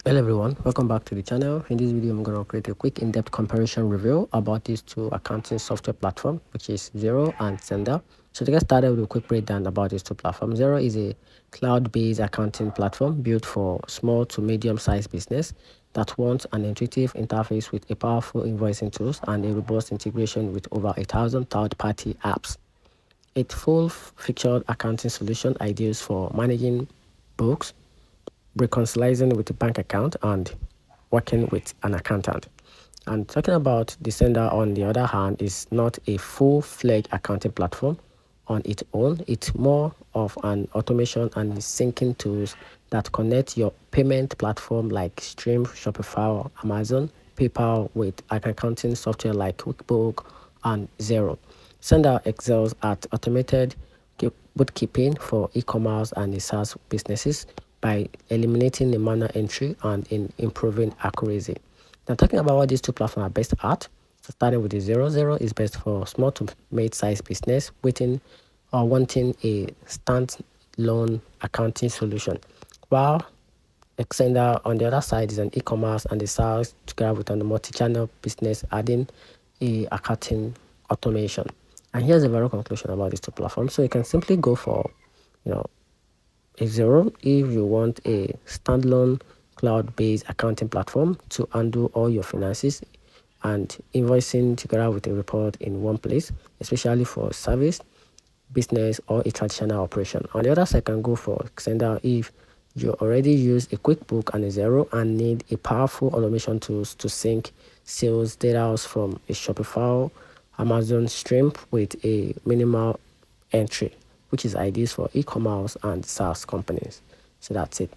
Hello everyone, welcome back to the channel. In this video, I'm going to create a quick in-depth comparison review about these two accounting software platforms, which is Xero and Synder. So to get started with a quick breakdown about these two platforms, Xero is a cloud-based accounting platform built for small to medium-sized business that wants an intuitive interface with a powerful invoicing tools and a robust integration with over 1,000 third-party apps. It's full-featured accounting solution ideas for managing books, reconciling with a bank account, and working with an accountant. And talking about the Synder, on the other hand, is not a full-fledged accounting platform on its own. It's more of an automation and syncing tools that connect your payment platform like Stream, Shopify, or Amazon, PayPal with accounting software like QuickBooks and Xero. Synder excels at automated bookkeeping for e-commerce and the SaaS businesses by eliminating the manual entry and in improving accuracy. Now, talking about what these two platforms are best at, so starting with the Xero is best for small to mid-sized business waiting or wanting a standalone accounting solution, while Extender on the other side is an e-commerce and the SaaS together with a multi-channel business adding a accounting automation. And here's a very conclusion about these two platforms. So you can simply go for, you know, a Xero if you want a standalone cloud-based accounting platform to handle all your finances and invoicing together with a report in one place, especially for service, business, or a traditional operation. On the other side, can go for Xender if you already use a QuickBook and a Xero and need a powerful automation tools to sync sales data from a Shopify, Amazon Stream with a minimal entry, which is ideal for e-commerce and SaaS companies. So that's it.